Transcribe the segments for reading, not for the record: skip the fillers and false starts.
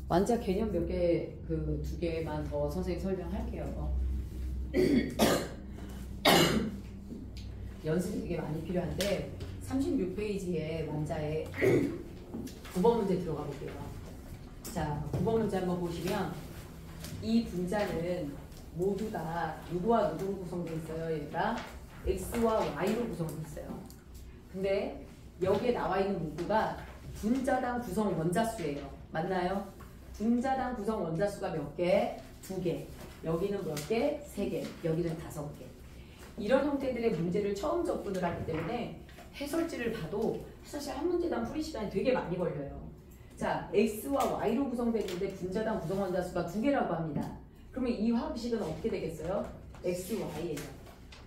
완자 개념 몇 개, 그 두 개만 더 선생님 설명할게요. 연습이 되게 많이 필요한데 36페이지에 완자에 9번 문제 들어가 볼게요. 자, 9번 문제 한번 보시면 이 분자는 모두 다 누구와 누구로 구성되어 있어요? 얘가 X와 Y로 구성되어 있어요. 근데 여기에 나와 있는 문구가 분자당 구성 원자수예요. 맞나요? 분자당 구성 원자수가 몇 개? 2개. 여기는 몇 개? 3개. 여기는 5개. 이런 형태들의 문제를 처음 접근을 하기 때문에 해설지를 봐도 사실 한 문제당 풀이 시간이 되게 많이 걸려요. 자, X와 Y로 구성되는데 분자당 구성 원자수가 2개라고 합니다. 그러면 이 화학식은 어떻게 되겠어요? X, Y예요.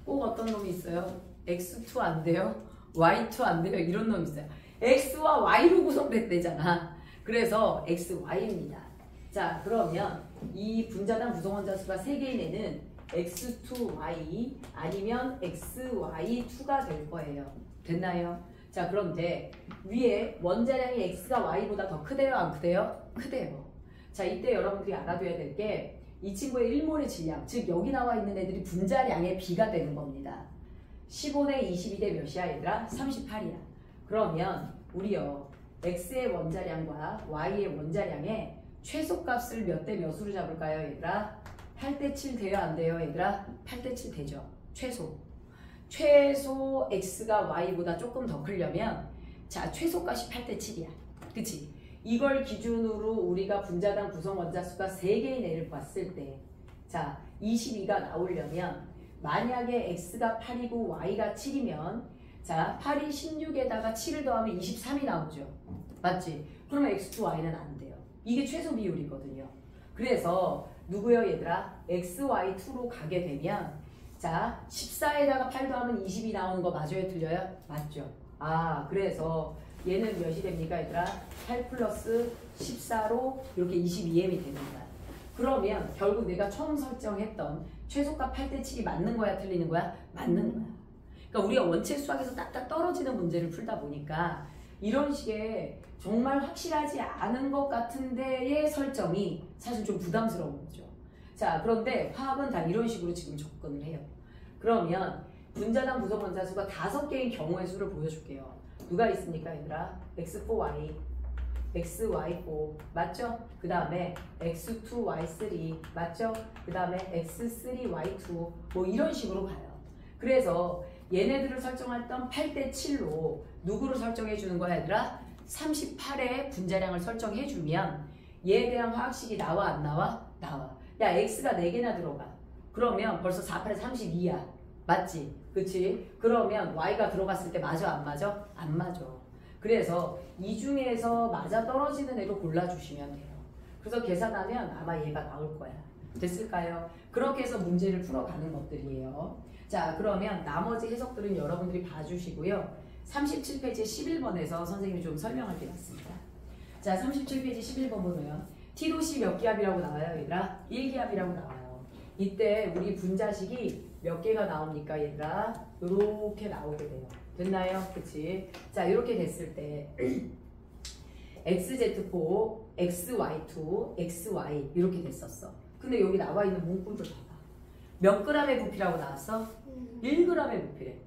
꼭 어떤 놈이 있어요? X2 안 돼요? Y2 안 돼요? 이런 놈이 있어요. X와 Y로 구성됐대잖아. 그래서 X, Y입니다. 자, 그러면 이 분자당 구성 원자수가 3개인 애는 X2Y 아니면 XY2가 될 거예요. 됐나요? 자, 그런데 위에 원자량이 X가 Y보다 더 크대요? 안 크대요? 크대요. 자, 이때 여러분들이 알아둬야 될 게 이 친구의 1몰의 질량, 즉 여기 나와 있는 애들이 분자량의 비가 되는 겁니다. 15대 22대 몇이야 얘들아? 38이야. 그러면 우리요 X의 원자량과 Y의 원자량의 최소값을 몇 대 몇으로 잡을까요 얘들아? 8대 7 돼요 안 돼요 얘들아? 8대 7 되죠. 최소 X가 Y보다 조금 더 크려면 자 최소값이 8대 7이야. 그치? 이걸 기준으로 우리가 분자당 구성 원자수가 3개인 애를 봤을 때 자 22가 나오려면 만약에 X가 8이고 Y가 7이면 자 8이 16에다가 7을 더하면 23이 나오죠. 맞지? 그러면 X2, Y는 안 돼요. 이게 최소 비율이거든요. 그래서 누구요 얘들아? XY2로 가게 되면 자 14에다가 8 더하면 20이 나오는 거 맞아요? 틀려요? 맞죠? 아 그래서 얘는 몇이 됩니까 얘들아? 8 플러스 14로 이렇게 22m이 됩니다. 그러면 결국 내가 처음 설정했던 최소값 8대 7이 맞는 거야 틀리는 거야? 맞는 거야. 그러니까 우리가 원체 수학에서 딱딱 떨어지는 문제를 풀다 보니까 이런 식의 정말 확실하지 않은 것 같은 데의 설정이 사실 좀 부담스러운 거죠. 자, 그런데 화학은 다 이런 식으로 지금 접근을 해요. 그러면 분자당 구성 원자수가 5개인 경우의 수를 보여줄게요. 누가 있습니까 얘들아? X4Y, XY4 맞죠? 그 다음에 X2Y3 맞죠? 그 다음에 X3Y2 뭐 이런 식으로 가요. 그래서 얘네들을 설정했던 8대 7로 누구를 설정해 주는 거야 얘들아? 38의 분자량을 설정해 주면 얘에 대한 화학식이 나와 안 나와? 나와. 야 X가 4개나 들어가. 그러면 벌써 48에 32야. 맞지? 그치? 그러면 Y가 들어갔을 때 맞아 안 맞아? 안 맞아. 그래서 이 중에서 맞아 떨어지는 애로 골라주시면 돼요. 그래서 계산하면 아마 얘가 나올 거야. 됐을까요? 그렇게 해서 문제를 풀어가는 것들이에요. 자 그러면 나머지 해석들은 여러분들이 봐주시고요. 37페이지 11번에서 선생님이 좀 설명할 게 있습니다. 자 37페이지 11번 보면 T도시 몇 기압이라고 나와요 얘들아? 1기압이라고 나와요. 이때 우리 분자식이 몇 개가 나옵니까 얘들아? 요렇게 나오게 돼요. 됐나요? 그치? 자 이렇게 됐을 때 XZ4, XY2, XY 이렇게 됐었어. 근데 여기 나와 있는 문구를 봐봐. 몇 g의 부피라고 나왔어? 1g의 부피래.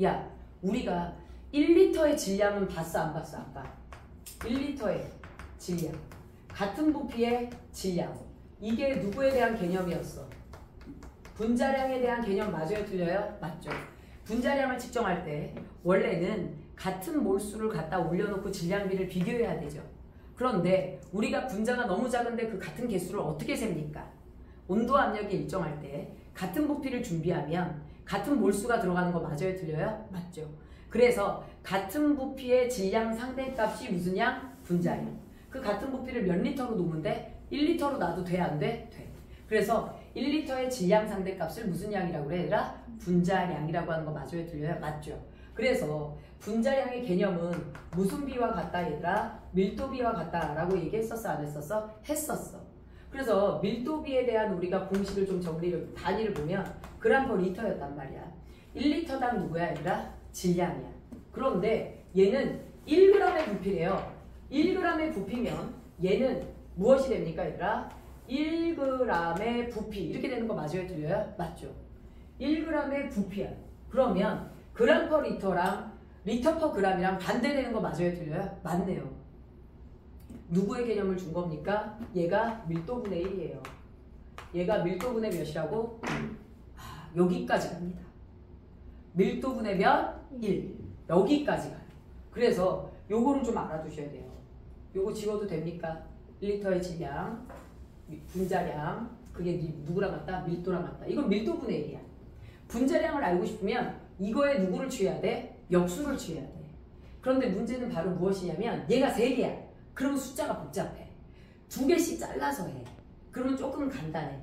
야 우리가 1리터의 질량은 봤어 안 봤어 아까? 1리터의 질량 같은 부피의 질량 이게 누구에 대한 개념이었어? 분자량에 대한 개념 맞아요? 틀려요? 맞죠. 분자량을 측정할 때 원래는 같은 몰수를 갖다 올려놓고 질량비를 비교해야 되죠. 그런데 우리가 분자가 너무 작은데 그 같은 개수를 어떻게 셉니까? 온도 압력이 일정할 때 같은 부피를 준비하면 같은 몰수가 들어가는 거 맞아요? 틀려요? 맞죠. 그래서 같은 부피의 질량 상대값이 무슨 양? 분자량. 그 같은 부피를 몇 리터로 놓으면 1리터로 놔도 돼? 안 돼? 돼. 그래서 1리터의 질량 상대값을 무슨 양이라고 그래 얘들아? 분자량이라고 하는 거 맞아요? 틀려요? 맞죠. 그래서 분자량의 개념은 무슨 비와 같다 얘들아? 밀도비와 같다 라고 얘기했었어 안 했었어? 했었어. 그래서 밀도비에 대한 우리가 공식을 좀 정리를 단위를 보면 그램 퍼 리터였단 말이야. 1리터당 누구야 얘들아? 질량이야. 그런데 얘는 1g의 부피래요. 1g의 부피면 얘는 무엇이 됩니까 얘들아? 1g의 부피 이렇게 되는 거 맞아요? 틀려요? 맞죠? 1g의 부피야. 그러면 그램 퍼 리터랑 리터 퍼 그램이랑 반대되는 거 맞아요? 틀려요? 맞네요. 누구의 개념을 준 겁니까? 얘가 밀도분의 1이에요. 얘가 밀도분의 몇이라고? 여기까지 갑니다. 밀도분의 몇? 1. 여기까지 가요. 그래서 요거를 좀 알아두셔야 돼요. 요거 지워도 됩니까? 1리터의 질량, 분자량, 그게 누구랑 같다? 밀도랑 같다. 이건 밀도분의 1이야. 분자량을 알고 싶으면 이거에 누구를 취해야 돼? 역수를 취해야 돼. 그런데 문제는 바로 무엇이냐면 얘가 3개야. 그러면 숫자가 복잡해. 2개씩 잘라서 해. 그러면 조금 간단해.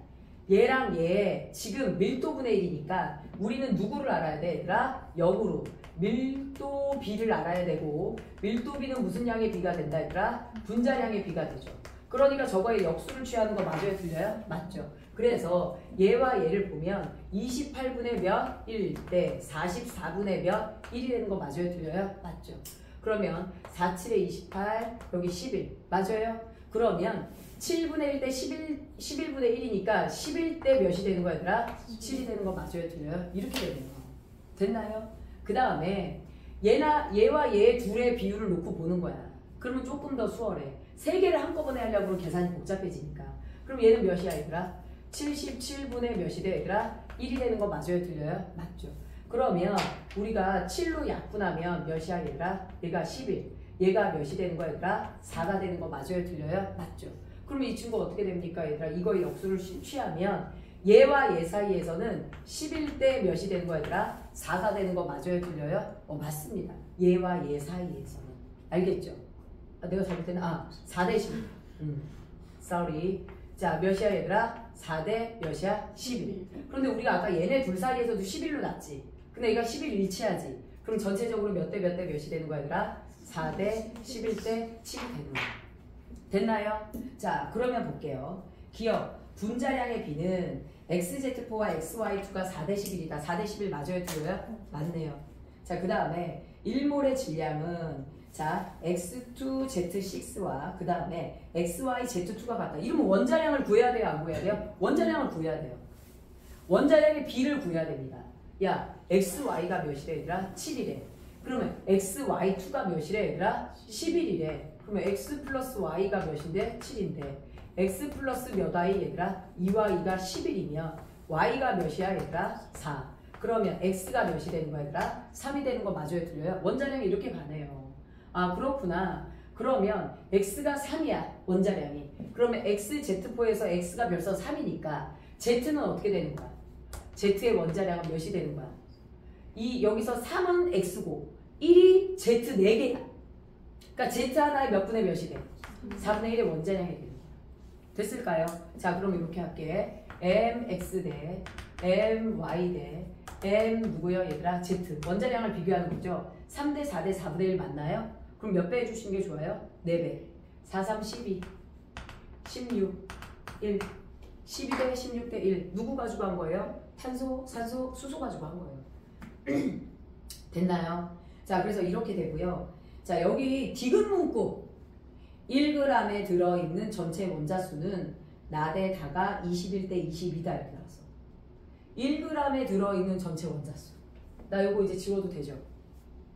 얘랑 얘 지금 밀도분의 1이니까 우리는 누구를 알아야 돼 얘들아? 역으로 밀도비를 알아야 되고 밀도비는 무슨 양의 비가 된다 얘들아? 분자량의 비가 되죠. 그러니까 저거에 역수를 취하는 거 맞아요? 틀려요? 맞죠. 그래서 얘와 얘를 보면 28분의 몇? 1 대 44분의 몇? 1이 되는 거 맞아요? 틀려요? 맞죠. 그러면 4, 7에 28 여기 11 맞아요? 그러면 7분의 1 대 11분의 1이니까 11대 몇이 되는 거야 얘들아? 7이 되는 거 맞아요? 틀려요? 이렇게 되는 거. 됐나요? 그 다음에 얘와 얘 둘의 비율을 놓고 보는 거야. 그러면 조금 더 수월해. 3개를 한꺼번에 하려고 하면 계산이 복잡해지니까. 그럼 얘는 몇이야 얘들아? 77분의 몇이 돼 얘들아? 1이 되는 거 맞아요? 틀려요? 맞죠. 그러면 우리가 7로 약분하면 몇이야 얘들아? 얘가 11. 얘가 몇이 되는 거야 얘들아? 4가 되는 거 맞아요? 틀려요? 맞죠. 그럼 이 친구 어떻게 됩니까 얘들아? 이거의 역수를 취하면 얘와 얘 사이에서는 11대 몇이 되는 거야 얘들아? 4가 되는 거 맞아요? 틀려요? 맞습니다. 얘와 얘 사이에서는. 알겠죠? 내가 잘못했나? 4대 11. sorry. 자, 몇이야 얘들아? 4대 몇이야? 11. 그런데 우리가 아까 얘네 둘 사이에서도 11로 났지. 근데 얘가 11 일치하지. 그럼 전체적으로 몇 대 몇 대 몇이 되는 거야 얘들아? 4대 11대 7이 되는 거야. 됐나요? 자, 그러면 볼게요. 기억. 분자량의 비는 XZ4와 XY2가 4대 11이다. 4대 11 맞아요? 틀려요? 맞네요. 자, 그 다음에 1몰의 질량은 자, X2Z6와 그 다음에 XYZ2가 같다. 이러면 원자량을 구해야 돼요? 안 구해야 돼요? 원자량을 구해야 돼요. 원자량의 비를 구해야 됩니다. 야, XY가 몇이래 얘들아? 7이래. 그러면 XY2가 몇이래 얘들아? 11이래. 그러면 X 플러스 Y가 몇인데? 7인데 X 플러스 몇 Y 얘들아? 2와 2가 11이면 Y가 몇이야 얘들아? 4. 그러면 X가 몇이 되는 거야 얘들아? 3이 되는 거 맞아요? 틀려요? 원자량이 이렇게 가네요. 아 그렇구나. 그러면 X가 3이야 원자량이. 그러면 XZ4에서 X가 벌써 3이니까 Z는 어떻게 되는 거야? Z의 원자량은 몇이 되는 거야? 여기서 3은 X고 1이 Z 4개야. 그러니까 Z 하나에 몇 분의 몇이 돼? 4분의 1의 원자량이 되는 거야. 됐을까요? 자 그럼 이렇게 할게. MX 대 MY 대 M 누구요 얘들아? Z. 원자량을 비교하는 거죠. 3대 4대 4분의 1 맞나요? 그럼 몇 배 해주시는 게 좋아요? 4배. 4, 3, 12. 16. 1. 12대 16대 1. 누구 가지고 한 거예요? 탄소, 산소, 수소 가지고 한 거예요. 됐나요? 자, 그래서 이렇게 되고요. 자, 여기 디귿 문구. 1g에 들어있는 전체 원자수는 나대 다가 21대 22다 이렇게 나왔어. 1g에 들어있는 전체 원자수. 나 이거 이제 지워도 되죠?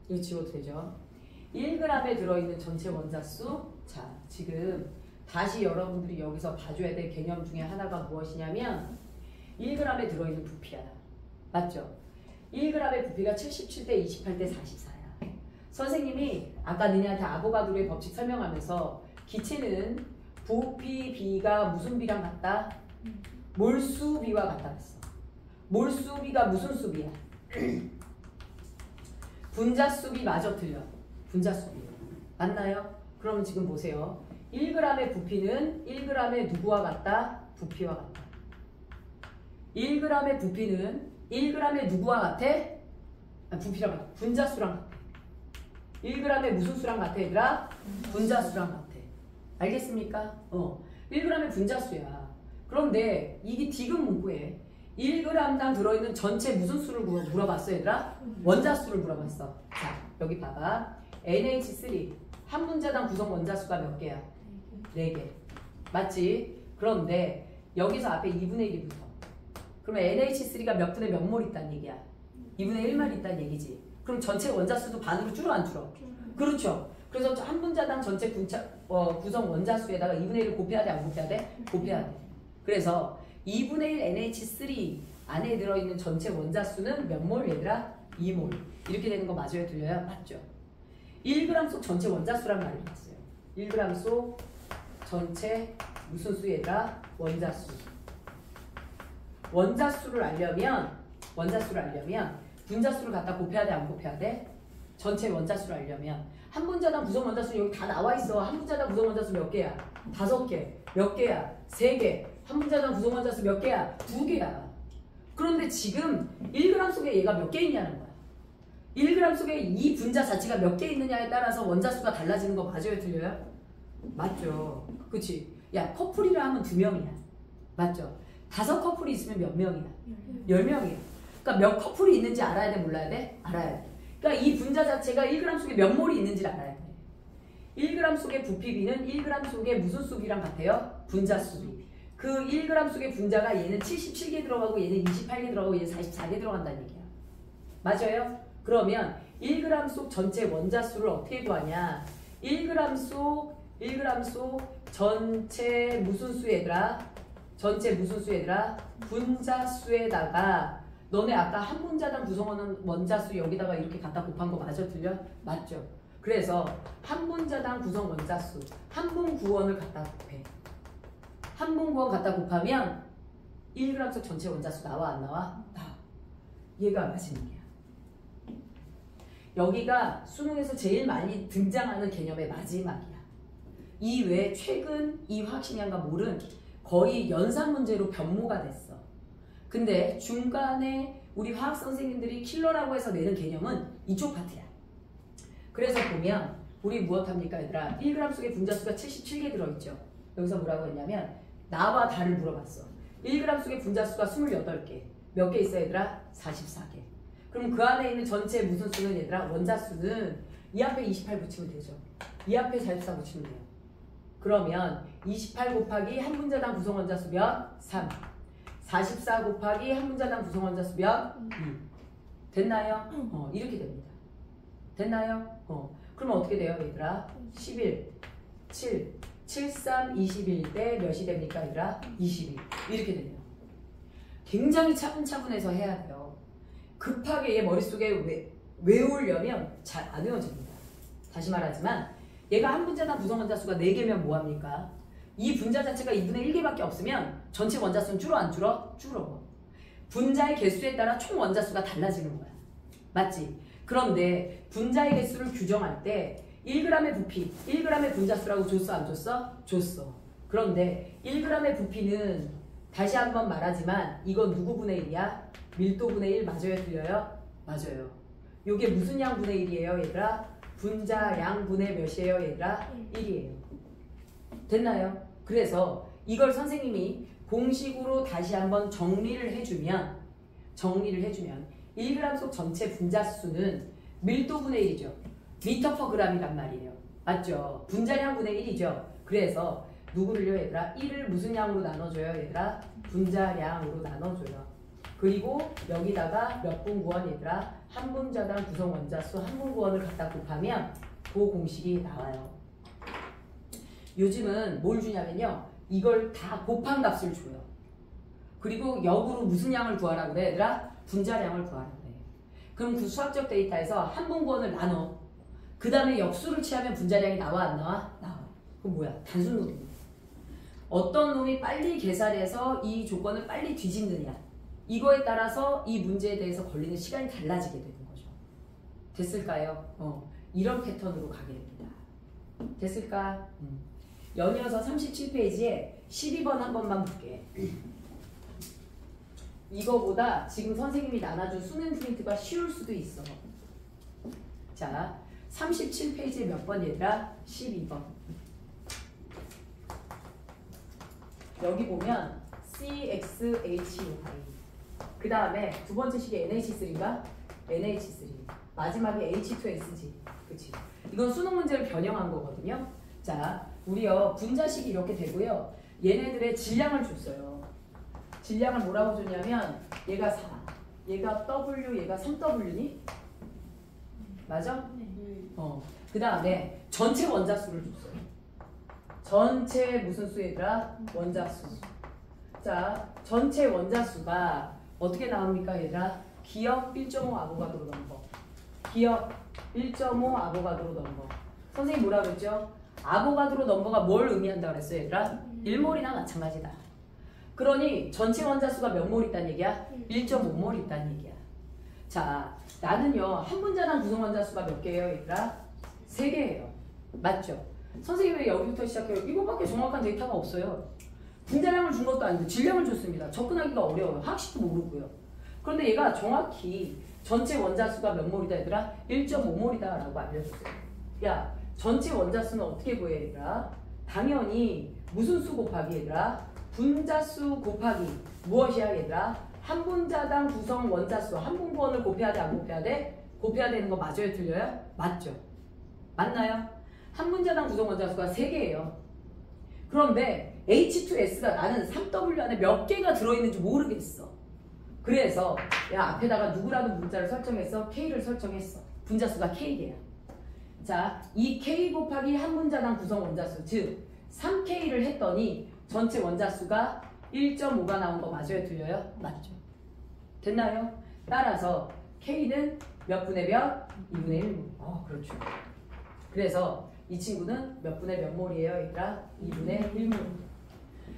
이거 지워도 되죠? 1g에 들어있는 전체 원자수. 자, 지금 다시 여러분들이 여기서 봐줘야 될 개념 중에 하나가 무엇이냐면 1g에 들어있는 부피야. 맞죠? 1g의 부피가 77대 28대 44야. 선생님이 아까 너네한테 아보가드로의 법칙 설명하면서 기체는 부피 비가 무슨 비랑 같다? 몰수 비와 같다 그랬어. 몰수 비가 무슨 수비야? 분자 수비 마저 틀려. 분자 수비. 맞나요? 그럼 지금 보세요. 1g의 부피는 1g의 누구와 같다? 부피와 같다. 1g의 부피는 1g의 누구와 같아? 부피랑 같아. 분자수랑 같아. 1g의 무슨 수랑 같아 얘들아? 분자수랑 같아. 알겠습니까? 1g의 분자수야. 그런데 이게 디귿 문구에 1g당 들어있는 전체 무슨 수를 물어봤어 얘들아? 원자수를 물어봤어. 자 여기 봐봐. NH3 한 분자당 구성 원자수가 몇 개야? 4개. 맞지? 그런데 여기서 앞에 2분의 1이 붙어. 그러면 NH3가 몇 분의 몇 몰 있다는 얘기야? 2분의 1몰 있다는 얘기지. 그럼 전체 원자수도 반으로 줄어 안 줄어? 그렇죠. 그래서 한 분자당 전체 구성 원자수에다가 2분의 1을 곱해야 돼? 안 곱해야 돼? 곱해야 돼. 그래서 2분의 1 NH3 안에 들어있는 전체 원자수는 몇 몰 얘들아? 2몰. 이렇게 되는 거 맞아요? 들려요? 맞죠? 1g 속 전체 원자수란 말이 있어요. 1g 속 전체 무슨 수 얘들아? 원자수. 원자수를 알려면 분자수를 갖다 곱해야 돼? 안 곱해야 돼? 전체 원자수를 알려면 한 분자당 구성 원자수 여기 다 나와 있어. 한 분자당 구성 원자수 몇 개야? 5개. 몇 개야? 3개. 한 분자당 구성 원자수 몇 개야? 2개야. 그런데 지금 1g 속에 얘가 몇 개 있냐는 거야. 1g 속에 이 분자 자체가 몇 개 있느냐에 따라서 원자수가 달라지는 거 맞아요? 틀려요? 맞죠. 그치? 야, 커플이라 하면 2명이야. 맞죠? 5커플이 있으면 몇 명이야? 10명이야. 그러니까 몇 커플이 있는지 알아야 돼? 몰라야 돼? 알아야 돼. 그러니까 이 분자 자체가 1g 속에 몇 몰이 있는지를 알아야 돼. 1g 속의 부피비는 1g 속의 무슨 수비랑 같아요? 분자 수비. 그 1g 속의 분자가 얘는 77개 들어가고 얘는 28개 들어가고 얘는 44개 들어간다는 얘기야. 맞아요? 그러면 1g 속 전체 원자수를 어떻게 구하냐? 1g 속 전체 무슨 수 얘들아? 전체 무슨 수 얘들아? 분자수에다가 너네 아까 한 분자당 구성하는 원자수 여기다가 이렇게 갖다 곱한 거 맞아? 틀려? 맞죠? 그래서 한 분자당 구성 원자수 한 분 구원을 갖다 곱해. 한 분 구원 갖다 곱하면 1g 속 전체 원자수 나와 안 나와? 나와. 얘가 마지막이야. 여기가 수능에서 제일 많이 등장하는 개념의 마지막이야. 이 외에 최근 이 화학식량과 몰은 거의 연산 문제로 변모가 됐어. 근데 중간에 우리 화학 선생님들이 킬러라고 해서 내는 개념은 이쪽 파트야. 그래서 보면 우리 무엇합니까 얘들아? 1g 속에 분자수가 77개 들어있죠. 여기서 뭐라고 했냐면 나와 다를 물어봤어. 1g 속에 분자수가 28개. 몇 개 있어 얘들아? 44개. 그럼 그 안에 있는 전체 무슨 수는 얘들아? 원자수는 이 앞에 28 붙이면 되죠. 이 앞에 44 붙이면 돼요. 그러면 28 곱하기 한 분자당 구성 원자수 몇? 3. 44 곱하기 한 분자당 구성 원자수 몇? 2. 됐나요? 이렇게 됩니다. 됐나요? 그러면 어떻게 돼요 얘들아? 11, 7, 7, 3, 21 대 몇이 됩니까 얘들아? 22. 이렇게 되네요. 굉장히 차분차분해서 해야 돼요. 급하게 얘 머릿속에 외우려면 잘 안 외워집니다. 다시 말하지만 얘가 한 분자당 구성 원자수가 4개면 뭐합니까? 이 분자 자체가 2분의 1개밖에 없으면 전체 원자수는 줄어 안 줄어? 줄어. 분자의 개수에 따라 총 원자수가 달라지는 거야. 맞지? 그런데 분자의 개수를 규정할 때 1g의 부피, 1g의 분자수라고 줬어 안 줬어? 줬어. 그런데 1g의 부피는 다시 한번 말하지만 이건 누구 분의 1이야? 밀도분의 1 맞아요? 틀려요? 맞아요. 요게 무슨 양분의 1이에요 얘들아? 분자양분의 몇이에요 얘들아? 1이에요. 됐나요? 그래서 이걸 선생님이 공식으로 다시 한번 정리를 해주면 1g 속 전체 분자수는 밀도분의 1이죠. 미터 퍼 그램이란 말이에요. 맞죠? 분자량분의 1이죠. 그래서 누구를요 얘들아? 1을 무슨 양으로 나눠줘요 얘들아? 분자량으로 나눠줘요. 그리고 여기다가 몇 분 구원 얘들아? 한 분자당 구성 원자수 한 분 구원을 갖다 곱하면 그 공식이 나와요. 요즘은 뭘 주냐면요. 이걸 다 곱한 값을 줘요. 그리고 역으로 무슨 양을 구하라 그래 얘들아? 분자량을 구하라 그래. 그럼 그 수학적 데이터에서 한 분 구원을 나눠. 그 다음에 역수를 취하면 분자량이 나와 안 나와? 나와. 그럼 뭐야? 단순 노름이야. 어떤 놈이 빨리 계산해서 이 조건을 빨리 뒤집느냐. 이거에 따라서 이 문제에 대해서 걸리는 시간이 달라지게 되는 거죠. 됐을까요? 이런 패턴으로 가게 됩니다. 됐을까? 연이어서 37페이지에 12번 한 번만 볼게. 이거보다 지금 선생님이 나눠준 수능 프린트가 쉬울 수도 있어. 자, 37페이지에 몇 번 얘들아? 12번. 여기 보면 CXHY. 그 다음에 두 번째 식이 NH3인가? NH3. 마지막에 H2SG. 그치? 이건 수능 문제를 변형한 거거든요. 자, 우리요 분자식이 이렇게 되고요. 얘네들의 질량을 줬어요. 질량을 뭐라고 줬냐면 얘가 4, 얘가 W, 얘가 3W니? 맞아? 그 다음에 전체 원자수를 줬어요. 전체 무슨 수 얘들아? 원자수. 자, 전체 원자수가 어떻게 나옵니까 얘들아? 기억 1.5 아보가드로 넘버. 기억 1.5 아보가드로 넘버. 선생님 뭐라 그랬죠? 아보가드로 넘버가 뭘 의미한다 그랬어요 얘들아? 1몰이나 마찬가지다. 그러니 전체 원자수가 몇 몰 있다는 얘기야? 1.5몰 있다는 얘기야. 자, 나는요 한 분자당 구성 원자수가 몇 개예요 얘들아? 3개예요. 맞죠? 선생님이 왜 여기부터 시작해요? 이거밖에 정확한 데이터가 없어요. 분자량을 준 것도 아니고 질량을 줬습니다. 접근하기가 어려워요. 학식도 모르고요. 그런데 얘가 정확히 전체 원자수가 몇 몰이다 얘들아? 1.5몰이다 라고 알려줬어요. 야, 전체 원자수는 어떻게 구해 얘들아? 당연히 무슨 수 곱하기 얘들아? 분자수 곱하기 무엇이야 얘들아? 한 분자당 구성 원자수 한 분권을 곱해야 돼 안 곱해야 돼? 곱해야 되는 거 맞아요 틀려요? 맞죠? 맞나요? 한 분자당 구성 원자수가 3개예요. 그런데 H2S가 나는 3W 안에 몇 개가 들어있는지 모르겠어. 그래서 야 앞에다가 누구라도 문자를 설정했어? K를 설정했어. 분자수가 K개야. 자, 이 K 곱하기 한 분자당 구성 원자수 즉 3K를 했더니 전체 원자수가 1.5가 나온 거 맞아요? 틀려요? 맞죠? 됐나요? 따라서 K는 몇 분의 몇? 2분의 1몰. 그렇죠. 그래서 이 친구는 몇 분의 몇 몰이에요? 얘들아? 2분의 1몰.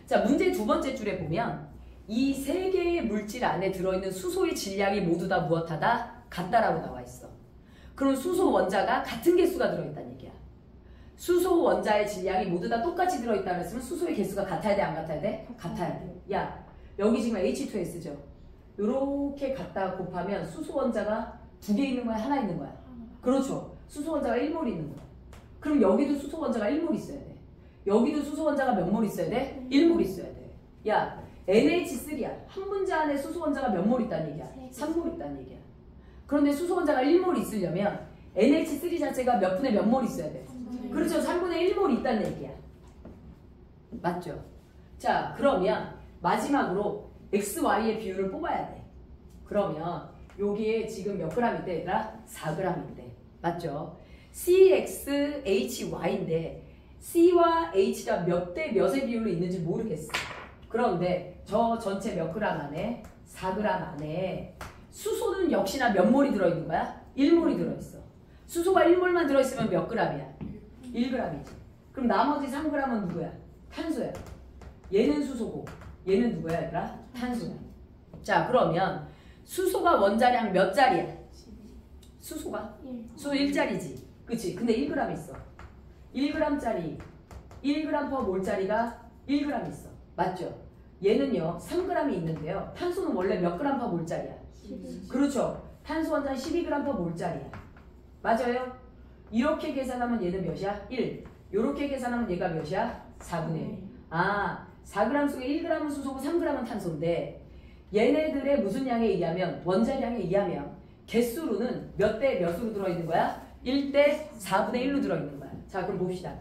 자, 문제 두 번째 줄에 보면 이 3개의 물질 안에 들어있는 수소의 질량이 모두 다 무엇하다? 같다라고 나와 있어. 그럼 수소 원자가 같은 개수가 들어있다는 얘기야. 수소 원자의 질량이 모두 다 똑같이 들어있다 그랬으면 수소의 개수가 같아야 돼? 안 같아야 돼? 같아야 돼. 야, 여기 지금 H2S죠? 요렇게 갖다 곱하면 수소 원자가 2개 있는 거야? 하나 있는 거야? 그렇죠. 수소 원자가 1몰 있는 거야. 그럼 여기도 수소 원자가 1몰 있어야 돼. 여기도 수소 원자가 몇 몰 있어야 돼? 1몰 있어야 돼. 야, NH3야. 한 분자 안에 수소 원자가 몇 몰 있다는 얘기야? 3몰 있다는 얘기야. 그런데 수소 원자가 1몰 있으려면 NH3 자체가 몇 분의 몇 몰 있어야 돼? 그렇죠. 3분의 1몰 있다는 얘기야. 맞죠? 자, 그러면 마지막으로 XY의 비율을 뽑아야 돼. 그러면 여기에 지금 몇 그램 있대 얘들아? 4g 있대. 맞죠? CXHY인데 C와 H가 몇 대 몇의 비율로 있는지 모르겠어. 그런데 저 전체 몇 그램 안에 4g 안에 수소는 역시나 몇 몰이 들어있는 거야? 1몰이 들어있어. 수소가 1몰만 들어있으면 몇 g이야? 1g이지. 그럼 나머지 3g은 누구야? 탄소야. 얘는 수소고 얘는 누구야 얘들아? 탄소야. 자, 그러면 수소가 원자량 몇 자리야? 수소가? 수소 1자리지. 그치? 근데 1g 있어. 1g짜리 1g/몰짜리가 1g 있어. 맞죠? 얘는요 3g이 있는데요. 탄소는 원래 몇 g/몰짜리야? 12. 그렇죠. 탄소 원자는 12g/몰짜리야. 맞아요? 이렇게 계산하면 얘는 몇이야? 1. 이렇게 계산하면 얘가 몇이야? 4분의 1. 아, 4g 속에 1g은 수소고 3g은 탄소인데 얘네들의 무슨 양에 의하면 원자량에 의하면 개수로는 몇 대 몇으로 들어있는 거야? 1대 4분의 1로 들어있는 거야. 자, 그럼 봅시다.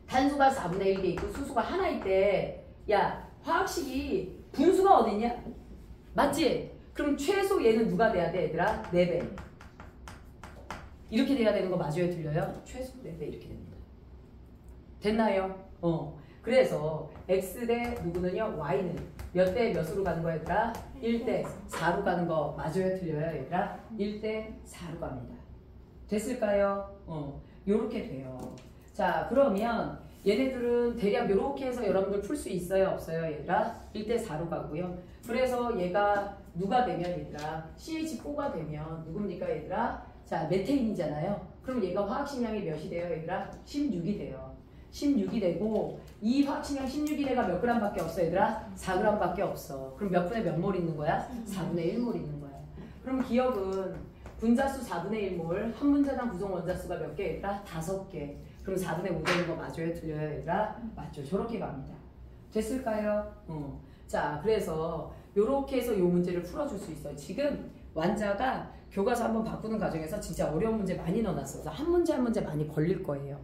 탄소가 4분의 1개 있고 수소가 하나 있대. 야, 화학식이 분수가 어딨냐? 맞지? 그럼 최소 얘는 누가 돼야 돼 얘들아? 4배. 이렇게 돼야 되는 거 맞아요? 틀려요? 최소 4배 이렇게 됩니다. 됐나요? 그래서 X 대 누구는요? Y는 몇 대 몇으로 가는 거야 얘들아? 1대 4로 가는 거 맞아요? 틀려요 얘들아? 1대 4로 갑니다. 됐을까요? 요렇게 돼요. 자, 그러면 얘네들은 대략 요렇게 해서 여러분들 풀 수 있어요? 없어요? 얘들아? 1대 4로 가고요. 그래서 얘가 누가 되면 얘들아? CH4가 되면 누굽니까 얘들아? 자, 메테인이잖아요. 그럼 얘가 화학식량이 몇이 돼요 얘들아? 16이 돼요. 16이 되고 이 화학식량 16이 내가 몇 g밖에 없어 얘들아? 4g밖에 없어. 그럼 몇 분의 몇 몰 있는 거야? 4분의 1몰 있는 거야. 그럼 기억은 분자수 4분의 1몰, 한 분자당 구성 원자수가 몇 개 얘들아? 5개. 그럼 4분의 5 되는 거 맞아요? 틀려요 얘들아? 맞죠. 저렇게 갑니다. 됐을까요? 자, 그래서 요렇게 해서 요 문제를 풀어줄 수 있어요. 지금 완자가 교과서 한번 바꾸는 과정에서 진짜 어려운 문제 많이 넣어놨어서 한 문제 한 문제 많이 걸릴 거예요.